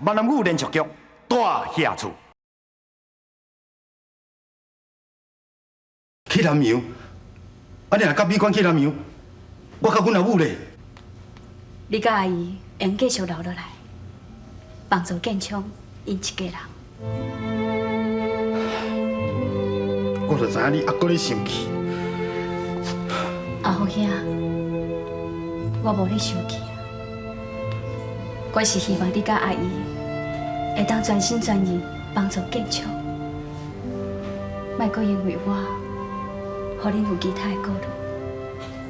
闽南语连续剧《大下厝》。去南洋，你若甲美馆去南洋，我甲阮阿母咧。你甲阿姨会用继续留落来，帮助建昌因一家人。我就知影你还搁咧生气。阿虎兄，我无咧生气啊，我是希望你甲阿姨会当全心全意帮助建昌，莫阁因为我，互恁有其他的顾虑。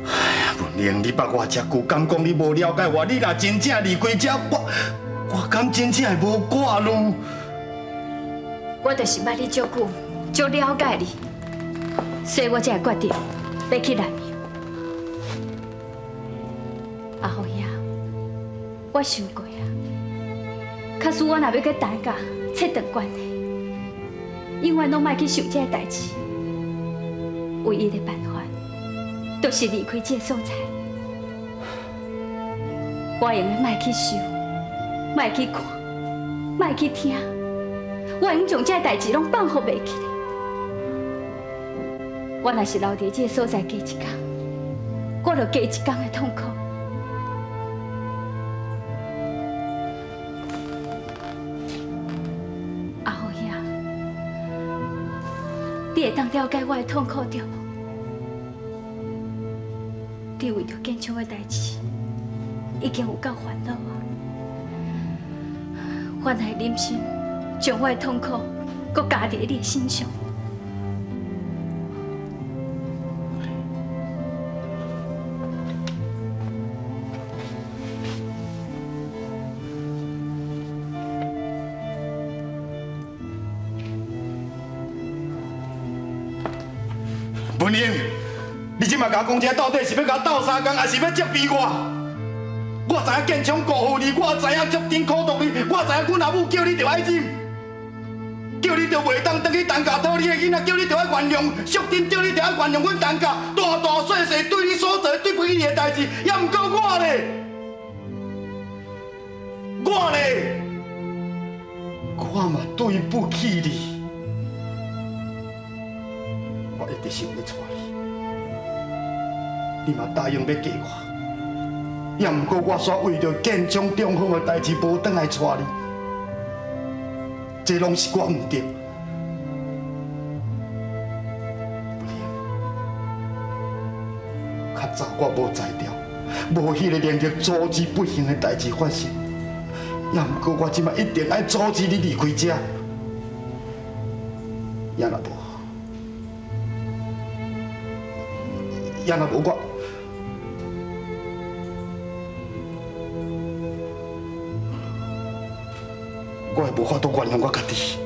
哎呀，文玲，你捌我遮久，敢讲你无了解我？你若真正离开遮，我敢真正会无挂虑？我就是捌你足久，足了解你，所以我才会决定要去南洋。阿虎兄，我想过啊，假使我若要跟大家切断关系，永远拢莫去想这个代志。唯一的办法，就是离开这个所在。我用的莫去想，莫去看，莫去听，我用将这个代志拢放互袂去咧。我若是留伫这个所在加一天，我就加一天的痛苦。阿虎兄，你会当了解我的痛苦对无？你为着建昌的代志，已经有够烦恼啊！我乃忍心将我的痛苦搁加伫你的身上。文英，你即马甲我讲这到底是要甲我斗相共，还是要责备我？我知影建昌辜负你，我知影足丁苦毒你，我知影阮阿母叫你着爱忍，叫你着袂当回去东家讨你的囡仔，叫你着爱原谅淑珍，叫你着爱原谅阮东家大大细细对你所做对不起你的代志，也毋过我咧，我嘛对不起你。我一直想要娶你，你嘛答应要嫁我，也毋过我煞为着建昌中风的代志无转来娶你，这拢是我毋对。较早我无才调，无迄个能力阻止不幸的代志发生，也毋过我即摆一定爱阻止你离开这，也若无。也若无我会无法度原谅我家己。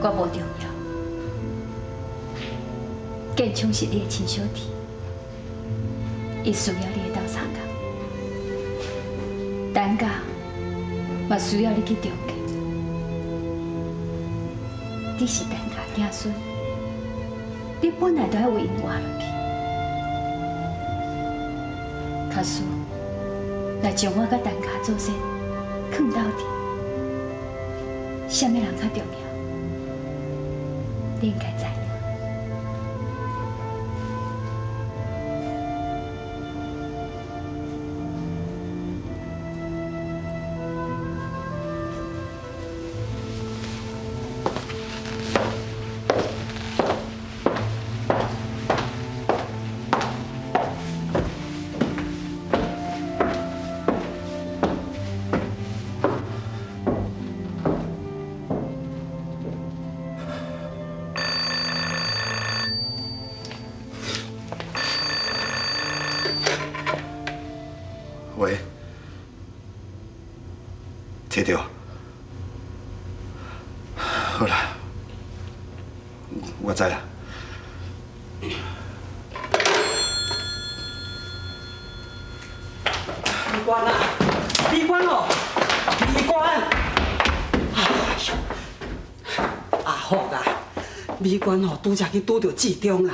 我无重要，建昌是你的亲小弟，伊需要你的斗相共，等下嘛需要你去中间。你是等下子孙，你本来就要为因活落去。假使若将我甲等下做先藏到底，什么人较重要？你应该知影。喂，切掉。好啦，我知啦。关啊！闭关哦，闭关！哎呦，阿福啊，闭关哦，拄则去拄着志忠啦。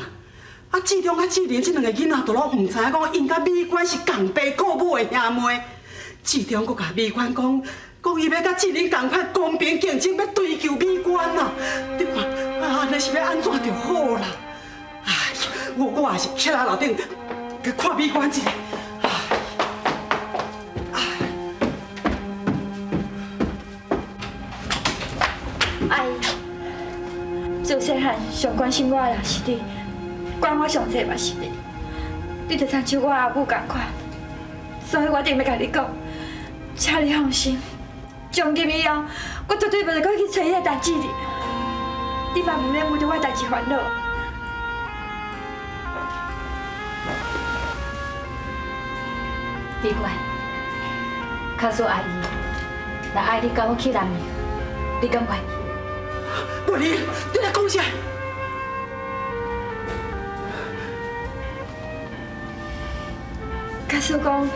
啊，志忠甲志玲这两个囡仔都拢唔知影讲，因甲美关是共爸共母的兄妹。志忠佫甲美关讲伊要甲志玲同款公平竞争，要追求美关啦。你看，安尼是要安怎就好啦？哎呀，我也是徛在楼顶，去看美关一下。阿姨，自细汉上关心我的人是你，管我上济嘛是你，你就像像我阿母同款，所以我一定要甲你讲，请你放心，从今以后，我绝对袂再去找迄个代志哩。你嘛唔免为着我代志烦恼。别管，告诉阿姨，若爱你跟我去南面，你敢愿意？不离，你来讲啥？假使讲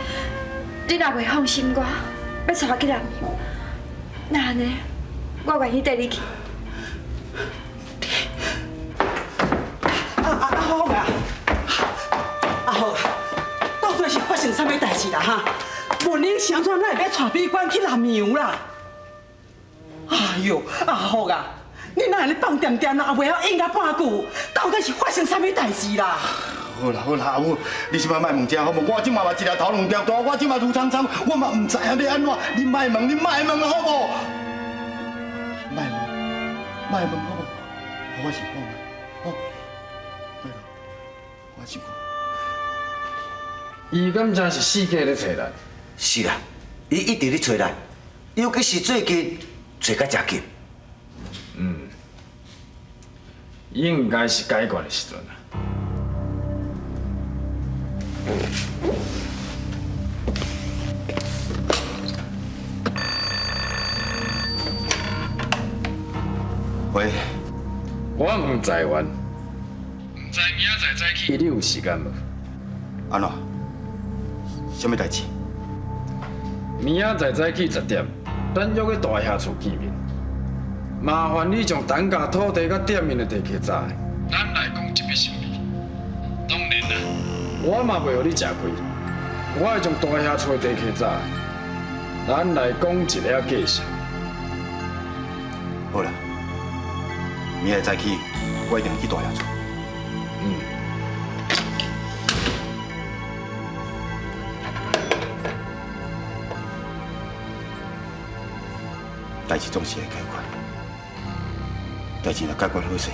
你若袂放心我，要带我去南面，那安尼，我愿意带你去。阿福啊，阿福啊，到底是发生啥物代志啦哈？文英是安怎哪会要带美关去南洋啦？哎呦，阿福啊！你哪会放点点啊？袂晓应甲半句，到底是发生啥物代志啦？好啦好啦，阿母，你即摆莫问这好无？我即马嘛一条头两条大，我即马如苍苍，我嘛唔知影要安怎。你莫问，你莫问好无？莫问好无？我想讲，好，莫问，我想讲。伊敢真是四界咧找咱？是啦，伊一直咧找咱，尤其是最近找甲真紧。应该是解决的时阵啊。喂，我唔在湾，唔知明仔载早起你有时间无？安怎？什么代志？明仔载早起10点，咱约去大兄厝见面。麻烦你将等价土地甲店面的地契查的，咱来讲一笔生意。当然啦，我嘛袂互你吃亏，我会将大兄厝的地契查的，咱来讲一个价钱。好啦，明仔早起我一定去大爷厝。代志总是会解决，代志若解决好势，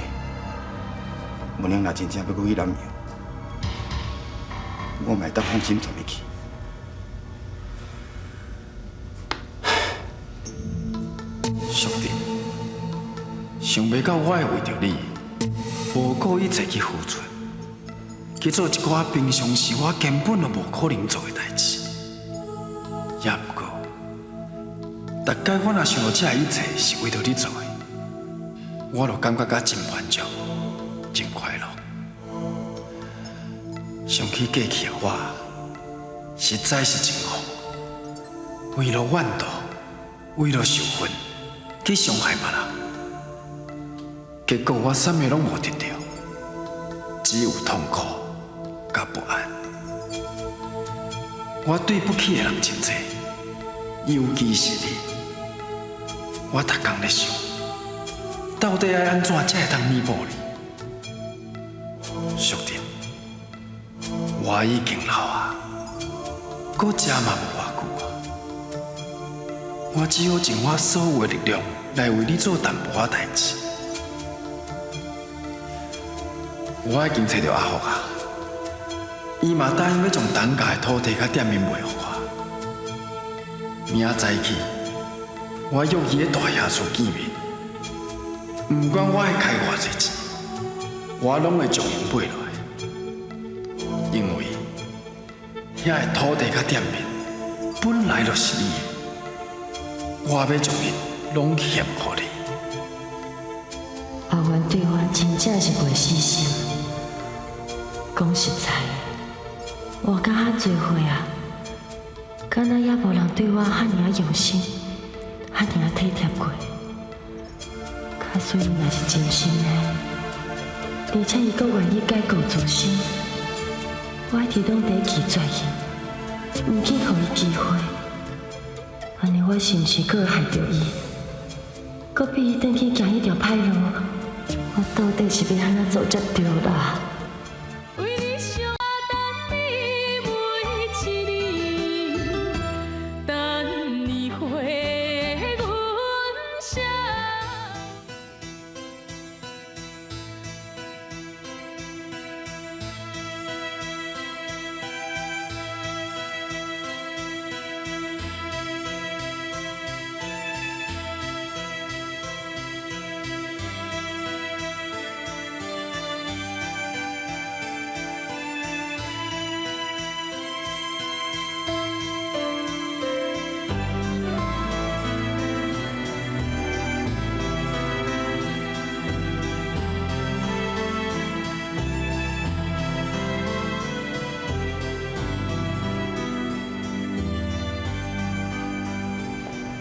文英若真正要去南洋，我嘛会当放心全要去。兄弟，想袂到我会为着你，无顾一切去付出，去做一寡平常时我根本就无可能做的代志。也毋过，大概我若想到这一切是为着你做的，我就感觉甲真满足，真快乐。想起过去的我，实在是真疯，为了怨妒，为了受分，去伤害别人。结果我啥物拢无得到，只有痛苦甲不安。我对不起的人真多，尤其是你。我逐工咧想，到底要安怎才会当弥补你？兄弟，我已经老啊，搁食嘛无偌久啊。我只好尽我所有的力量来为你做淡薄仔代志。我已经找到阿福啊，伊嘛答应要将等价的土地甲店面卖互我。明仔早起，我约伊咧大爷厝见面，不管我会开偌济钱，我拢会将伊买落来，因为遐个土地甲店面本来就是你的，我要将伊拢献互你。阿元对我真正是袂死心。讲实在，我甲遐侪岁啊，敢若也无人对我遐尔用心，遐尔体贴过。卡水若是真心的，而且伊阁愿意改过自新，我一直拢在拒绝伊，唔去互伊机会。安尼我是毋是阁会害着伊？阁逼伊转去行迄条歹路？我到底是要安怎做才对啦？为你想等你每一日，等你回阮声。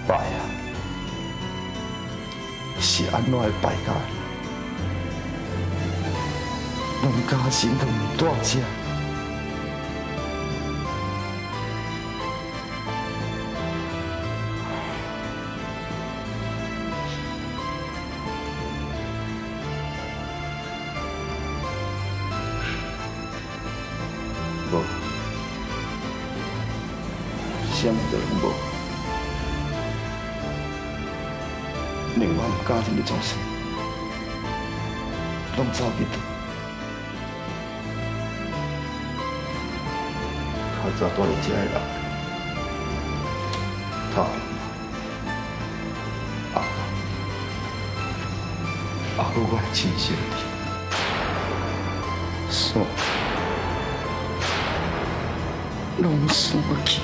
拜啊！是安怎会拜甲？两家心都唔大只。无，啥物都无。令我唔家庭的做事，拢走去倒。较早住伫遮的人，头阿哥我亲兄弟，煞拢煞去。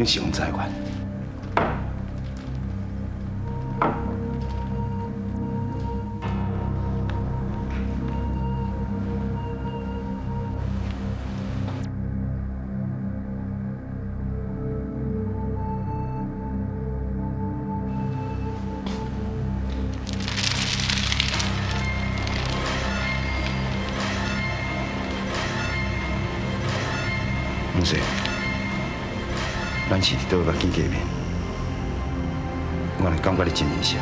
你上财源，唔是。咱是伫倒个见见面，我来感觉你真面熟。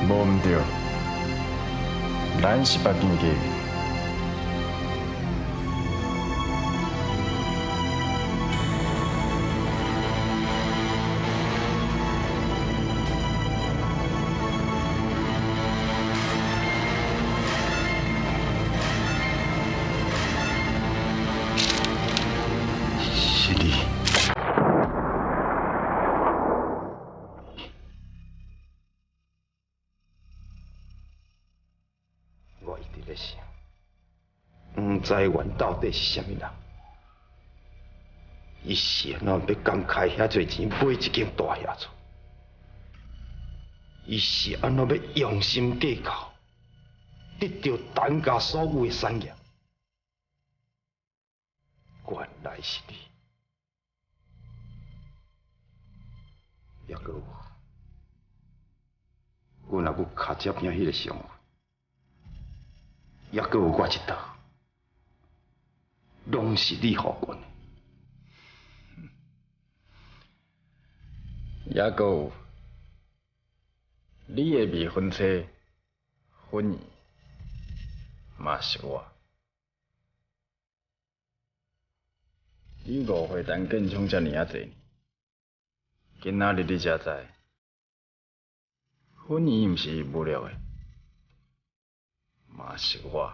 无毋对，咱是捌见过面。是你。我一直在想，黄财源到底是啥物人？伊是安怎要敢开遐侪钱买一间大厦厝？伊是安怎要用心计较，得到陈家所有的产业？原来是你。也阁有，我若阁卡接拼迄个上位，也阁有我一道，拢是你予阮的。也阁有，你的未婚妻婚仪嘛是我。你误会陈建昌遮尔啊济。今仔日你才知，婚仪毋是伊无聊的，嘛是我。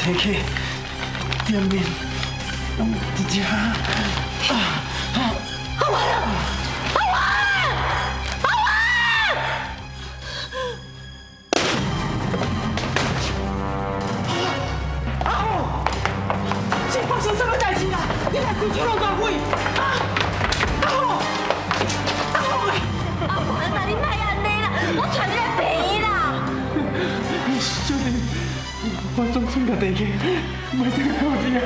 提起店面，用直接。是发生什么代志啦？你来规矩弄大会啊！阿虎，阿虎诶！阿环啊，你莫安尼啦，我带你来病院啦。小弟，我总算甲地去，袂得好你啊！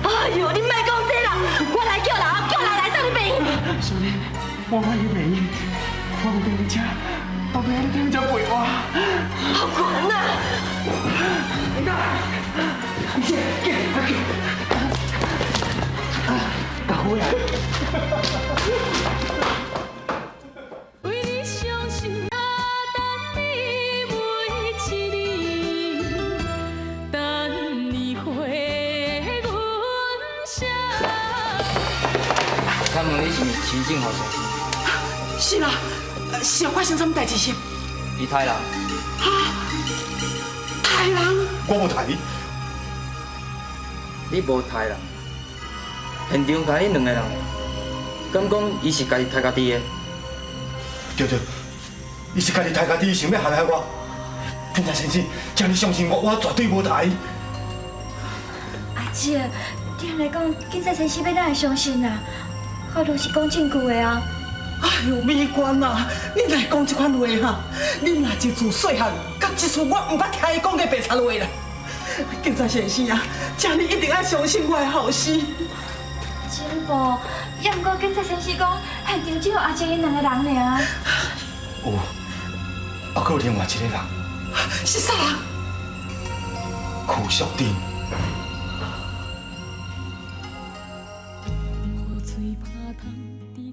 哎呦，你莫讲这啦，我来叫人，叫人来送你病院。小弟，我莫去病院，我袂跟你车，后壁你听才陪我。阿环啊！大虎呀！为你伤心啊，等你每一年，等你回阮声。请问你是市政府先？是啦，是发生什么代志是？伊杀人。啊！杀人？我无杀伊，你无杀人，现场甲恁两个人，敢讲伊是家己杀家己的？对对，伊是家己杀家己，想要害害我。警察先生，请你相信我，我绝对无杀伊。阿姐，听来讲，警察先生要咱会相信啊？我都是讲证据的啊。哎呦，美官啊，你来讲这款话哈？你若一自细汉，甲一次我唔捌听伊讲过白贼话啦。警察先生啊，请你一定要相信我的后事。真无，也毋过警察先生讲，现场只有阿姐因两个人尔。有，还佫有另外一个人，是啥人？酷小弟。雨水拍动。